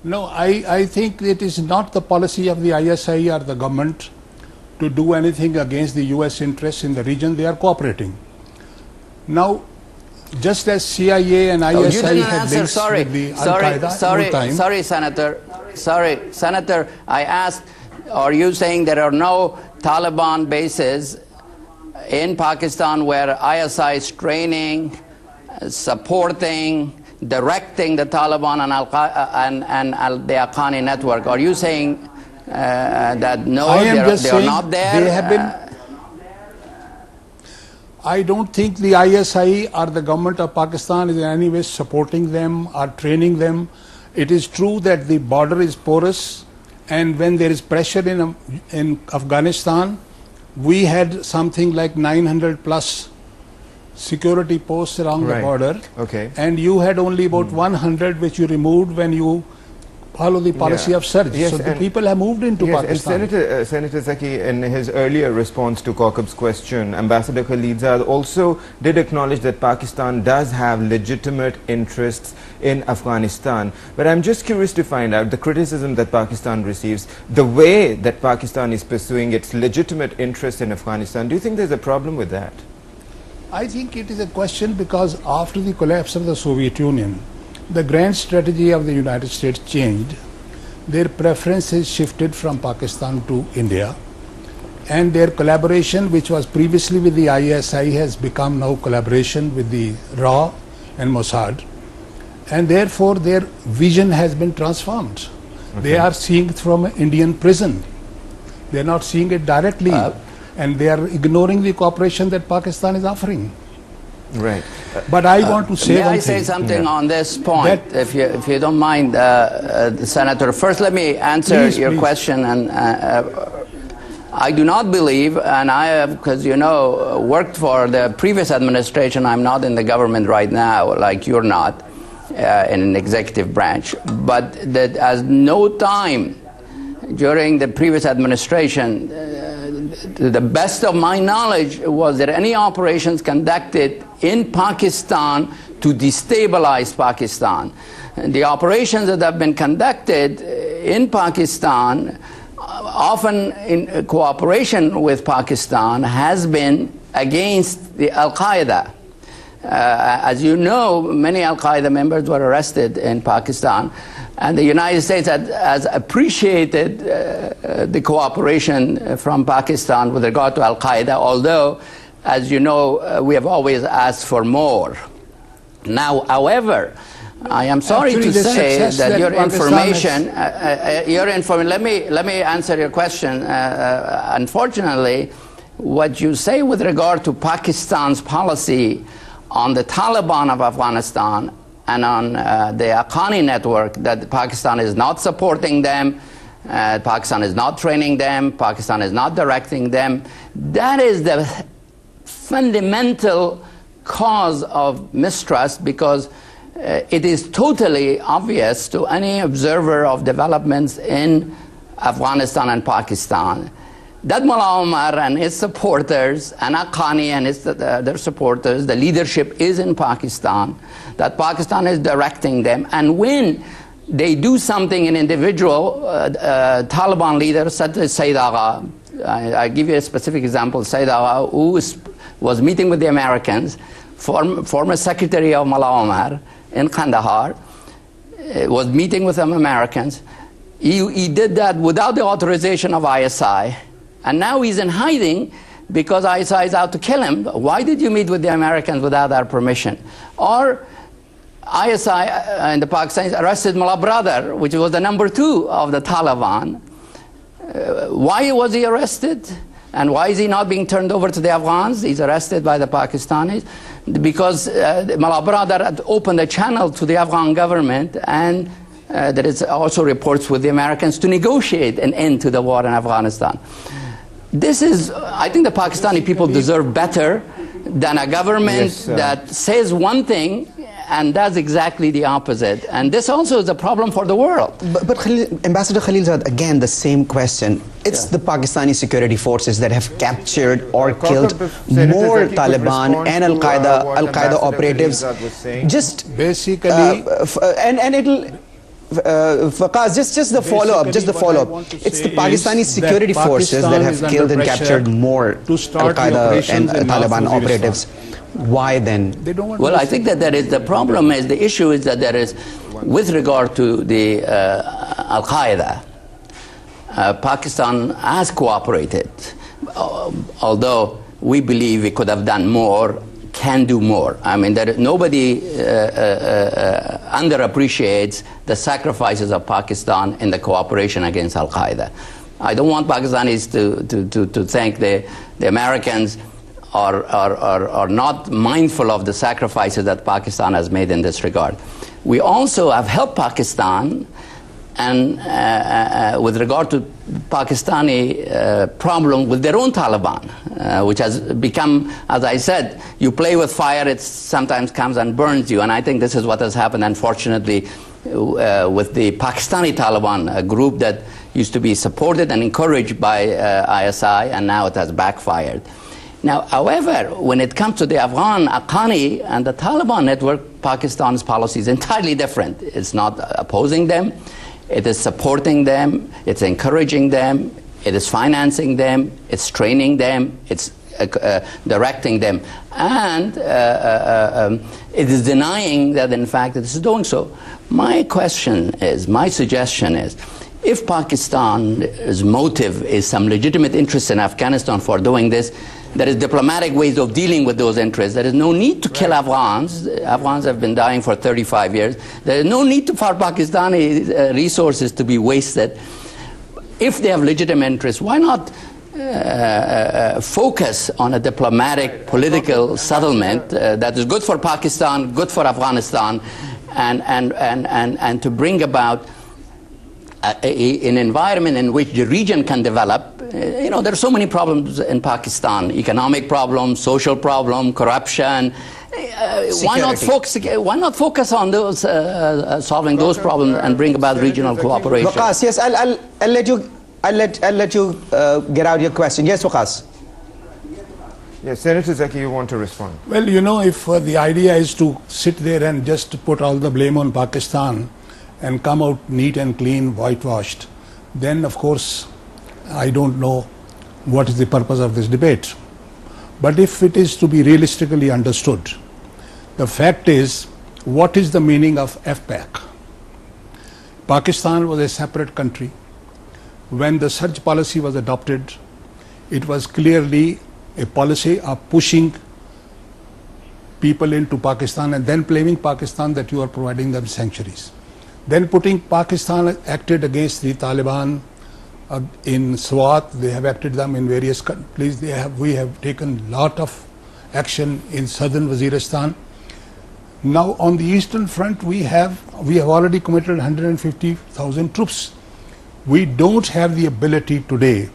No, I think it is not the policy of the ISI or the government to do anything against the US interests in the region. They are cooperating. Now, just as CIA and ISI had links with the Al-Qaeda, Senator, I asked, are you saying there are no Taliban bases in Pakistan where ISI is training, supporting, directing the Taliban and the Afghani network? Are you saying that no, they are not there? They have been. I don't think the ISI or the government of Pakistan is in any way supporting them or training them. It is true that the border is porous, and when there is pressure in Afghanistan, we had something like 900 plus security posts along the border, and you had only about 100 which you removed when you follow the policy of surge. So the people have moved into Pakistan. Senator Zaki, in his earlier response to Kaukab's question, Ambassador Khalilzad also did acknowledge that Pakistan does have legitimate interests in Afghanistan. But I'm just curious to find out the criticism that Pakistan receives, the way that Pakistan is pursuing its legitimate interests in Afghanistan. Do you think there's a problem with that? I think it is a question because after the collapse of the Soviet Union, the grand strategy of the United States changed. Their preferences shifted from Pakistan to India, and their collaboration, which was previously with the ISI, has become now collaboration with the RAW and Mossad, and therefore their vision has been transformed. They are seeing it from an Indian prison. They are not seeing it directly, and they are ignoring the cooperation that Pakistan is offering. Right. But I want to say may I say something on this point, if you don't mind, Senator. First, let me answer your question. And I do not believe, and I have, because you know, worked for the previous administration. I'm not in the government right now, like you're not, in an executive branch. But that as no time during the previous administration, to the best of my knowledge, was there any operations conducted in Pakistan to destabilize Pakistan. And the operations that have been conducted in Pakistan, often in cooperation with Pakistan, has been against the Al-Qaeda. As you know, many Al-Qaeda members were arrested in Pakistan, and the United States has appreciated the cooperation from Pakistan with regard to Al-Qaeda, although, as you know, we have always asked for more. Now, however, I am sorry to say that your information, let me answer your question. Unfortunately, what you say with regard to Pakistan's policy on the Taliban of Afghanistan and on the Afghani network, that Pakistan is not supporting them, Pakistan is not training them, Pakistan is not directing them, that is the fundamental cause of mistrust, because it is totally obvious to any observer of developments in Afghanistan and Pakistan that Mullah Omar and his supporters, and Haqqani and their supporters, the leadership is in Pakistan, that Pakistan is directing them, and when they do something, an individual Taliban leader such as Sayyid Agha, I give you a specific example, Sayyid Agha, who was meeting with the Americans, former secretary of Mullah Omar in Kandahar, was meeting with some Americans. He did that without the authorization of ISI, and now he's in hiding because ISI is out to kill him. Why did you meet with the Americans without our permission? Or ISI and the Pakistanis arrested Mullah Brother, which was the #2 of the Taliban. Why was he arrested? And why is he not being turned over to the Afghans? He's arrested by the Pakistanis because Mullah Brother had opened a channel to the Afghan government, and there is also reports with the Americans to negotiate an end to the war in Afghanistan. This is, I think the Pakistani people deserve better than a government that says one thing and does exactly the opposite. And this also is a problem for the world. But Ambassador Khalilzad, again, the same question. It's the Pakistani security forces that have captured or killed more Taliban and Al-Qaeda operatives. Just basically, and it'll Faqaz, just the follow-up, It's the Pakistani security forces that have killed and captured more Al-Qaeda and Taliban operatives. Why then? Well, I think that the problem is, the issue is that there is, with regard to the Al-Qaeda, Pakistan has cooperated, although we believe we could have done more, can do more. I mean, nobody underappreciates the sacrifices of Pakistan in the cooperation against Al-Qaeda. I don't want Pakistanis to think the Americans are not mindful of the sacrifices that Pakistan has made in this regard. We also have helped Pakistan, and with regard to Pakistani problem with their own Taliban, which has become, as I said, you play with fire, it sometimes comes and burns you. And I think this is what has happened, unfortunately, with the Pakistani Taliban, a group that used to be supported and encouraged by ISI, and now it has backfired. Now, however, when it comes to the Afghan, Haqqani, and the Taliban network, Pakistan's policy is entirely different. It's not opposing them. It is supporting them, it's encouraging them, it is financing them, it's training them, it's directing them, and it is denying that, in fact, it is doing so. My suggestion is, if Pakistan's motive is some legitimate interest in Afghanistan for doing this, there is diplomatic ways of dealing with those interests. There is no need to kill Afghans. Afghans have been dying for 35 years. There is no need for Pakistani resources to be wasted. If they have legitimate interests, why not focus on a diplomatic, political settlement that is good for Pakistan, good for Afghanistan, and to bring about an environment in which the region can develop. You know, there are so many problems in Pakistan: economic problems, social problems, corruption. Why not focus on those, solving those problems, and bring about regional cooperation? Waqas, yes, I'll let you get out your question. Yes, Waqas. Yes, Senator Zaki, you want to respond? Well, you know, if the idea is to sit there and just put all the blame on Pakistan and come out neat and clean, whitewashed, then of course I don't know what is the purpose of this debate. But if it is to be realistically understood, the fact is, what is the meaning of FPAC? Pakistan was a separate country. When the surge policy was adopted, it was clearly a policy of pushing people into Pakistan and then blaming Pakistan that you are providing them sanctuaries. Then Pakistan acted against the Taliban in Swat. They have acted them in various countries. We have taken a lot of action in southern Waziristan. Now on the eastern front, we have already committed 150,000 troops. We don't have the ability today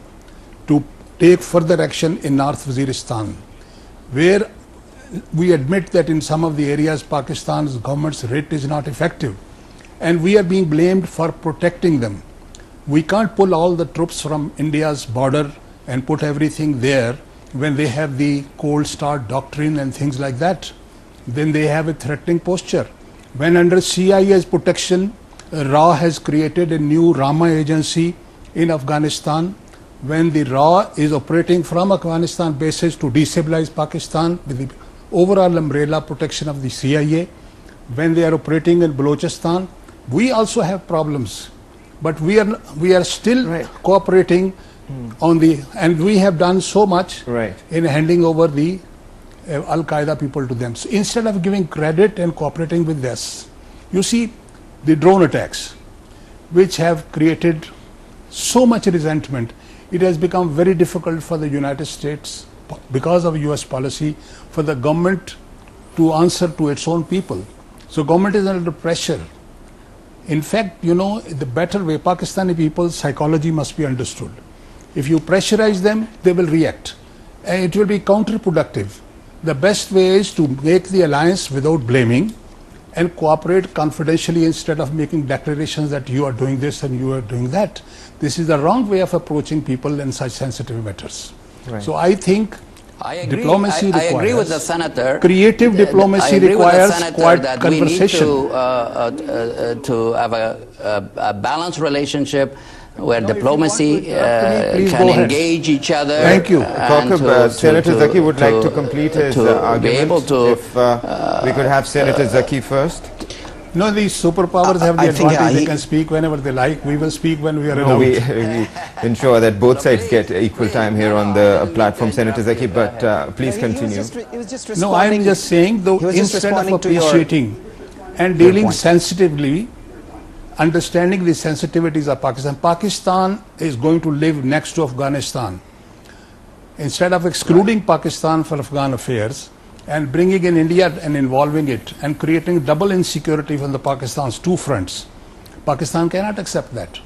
to take further action in North Waziristan, where we admit that in some of the areas Pakistan's government's writ is not effective, and we are being blamed for protecting them. We can't pull all the troops from India's border and put everything there when they have the cold start doctrine and things like that. Then they have a threatening posture. When under CIA's protection, RAW has created a new Rama agency in Afghanistan. When the RAW is operating from Afghanistan bases to destabilize Pakistan with the overall umbrella protection of the CIA, when they are operating in Balochistan, we also have problems. But we are still cooperating on the, and we have done so much in handing over the Al-Qaeda people to them. So instead of giving credit and cooperating with this, you see the drone attacks, which have created so much resentment. It has become very difficult for the United States, because of US policy, for the government to answer to its own people. So government is under pressure. In fact, you know, the better way, Pakistani people's psychology must be understood. If you pressurize them, they will react. And it will be counterproductive. The best way is to make the alliance without blaming and cooperate confidentially instead of making declarations that you are doing this and you are doing that. This is the wrong way of approaching people in such sensitive matters. So I think I agree. Diplomacy requires. I agree with the senator. Creative diplomacy requires quiet that conversation. We need to have a balanced relationship where diplomacy can engage each other. Thank you. Senator Zaki would like to complete his argument. Be able to, if we could have Senator Zaki first. No, these superpowers have the advantage. They can speak whenever they like. We will speak when we are allowed. We ensure that both sides get equal time here on the platform, Senator Zaki, but please continue. No, I am just saying, though, instead of appreciating and dealing sensitively, understanding the sensitivities of Pakistan, Pakistan is going to live next to Afghanistan. Instead of excluding Pakistan from Afghan affairs, and bringing in India and involving it and creating double insecurity from the Pakistan's two fronts. Pakistan cannot accept that.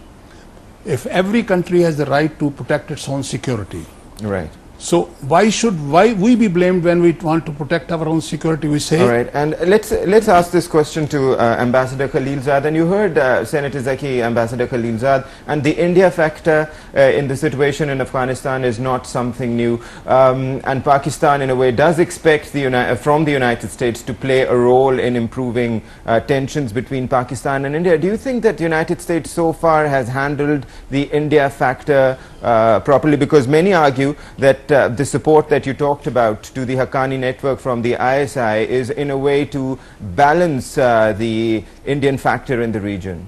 If every country has the right to protect its own security. Right. So why we be blamed when we want to protect our own security? We say. All right, and let's ask this question to Ambassador Khalilzad. And you heard Senator Zaki, Ambassador Khalilzad, and the India factor in the situation in Afghanistan is not something new. And Pakistan, in a way, does expect from the United States to play a role in improving tensions between Pakistan and India. Do you think that the United States so far has handled the India factor properly? Because many argue that the support that you talked about to the Haqqani network from the ISI is in a way to balance the Indian factor in the region.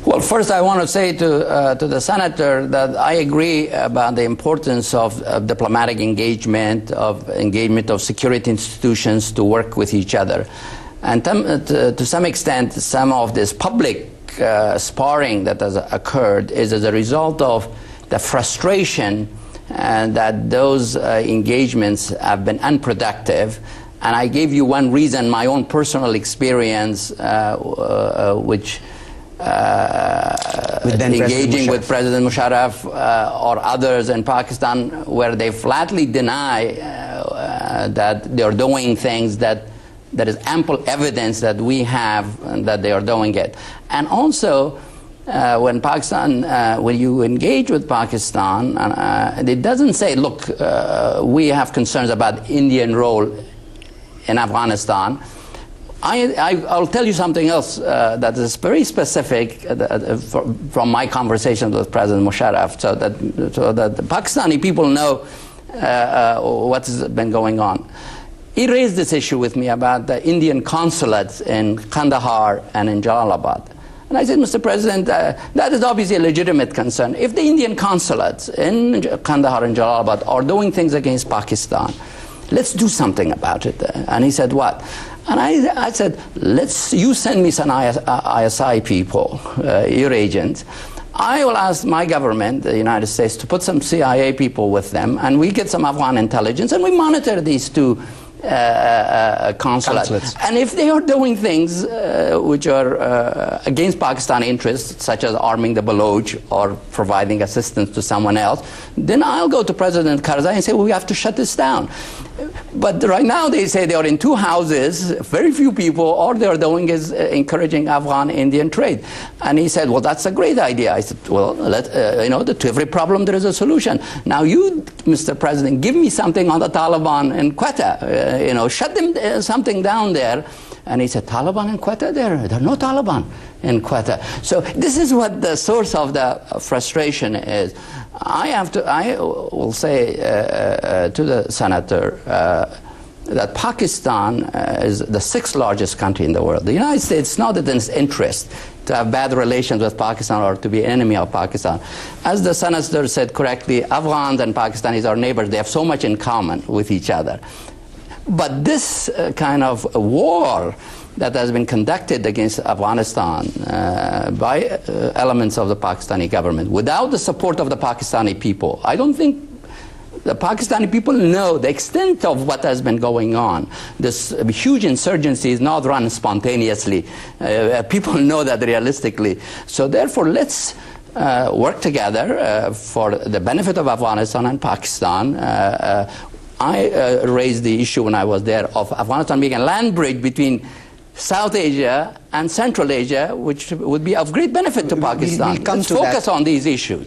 Well, first I want to say to the senator that I agree about the importance of diplomatic engagement, of security institutions to work with each other. And to some extent, some of this public sparring that has occurred is as a result of the frustration that those engagements have been unproductive. And I gave you one reason, my own personal experience, which engaging with President Musharraf or others in Pakistan, where they flatly deny that they're doing things that there is ample evidence that we have that they are doing it. And also, when you engage with Pakistan, it doesn't say, look, we have concerns about Indian role in Afghanistan. I'll tell you something else that is very specific from my conversations with President Musharraf, so that the Pakistani people know what's been going on. He raised this issue with me about the Indian consulates in Kandahar and in Jalalabad. And I said, Mr. President, that is obviously a legitimate concern. If the Indian consulates in Kandahar and Jalalabad are doing things against Pakistan, let's do something about it. And he said, what? And I said, you send me some ISI people, your agents. I will ask my government, the United States, to put some CIA people with them, and we get some Afghan intelligence, and we monitor these two consulates. And if they are doing things which are against Pakistani interests, such as arming the Baloch or providing assistance to someone else, then I'll go to President Karzai and say, well, we have to shut this down. But right now they say they are in two houses, very few people, all they're doing is encouraging Afghan-Indian trade. And he said, well, that's a great idea. I said, well, to every problem there is a solution. Now you, Mr. President, give me something on the Taliban in Quetta. Shut them something down there. And he said, Taliban in Quetta? There are no Taliban in Quetta. So this is what the source of the frustration is. I will say to the senator that Pakistan is the 6th largest country in the world. The United States, not in its interest to have bad relations with Pakistan or to be enemy of Pakistan. As the senator said correctly, Afghans and Pakistanis are neighbors. They have so much in common with each other. But this kind of war that has been conducted against Afghanistan by elements of the Pakistani government, without the support of the Pakistani people, I don't think the Pakistani people know the extent of what has been going on. This huge insurgency is not run spontaneously. People know that realistically. So therefore, let's work together for the benefit of Afghanistan and Pakistan. I raised the issue when I was there of Afghanistan being a land bridge between South Asia and Central Asia, which would be of great benefit to Pakistan. Let's focus on these issues.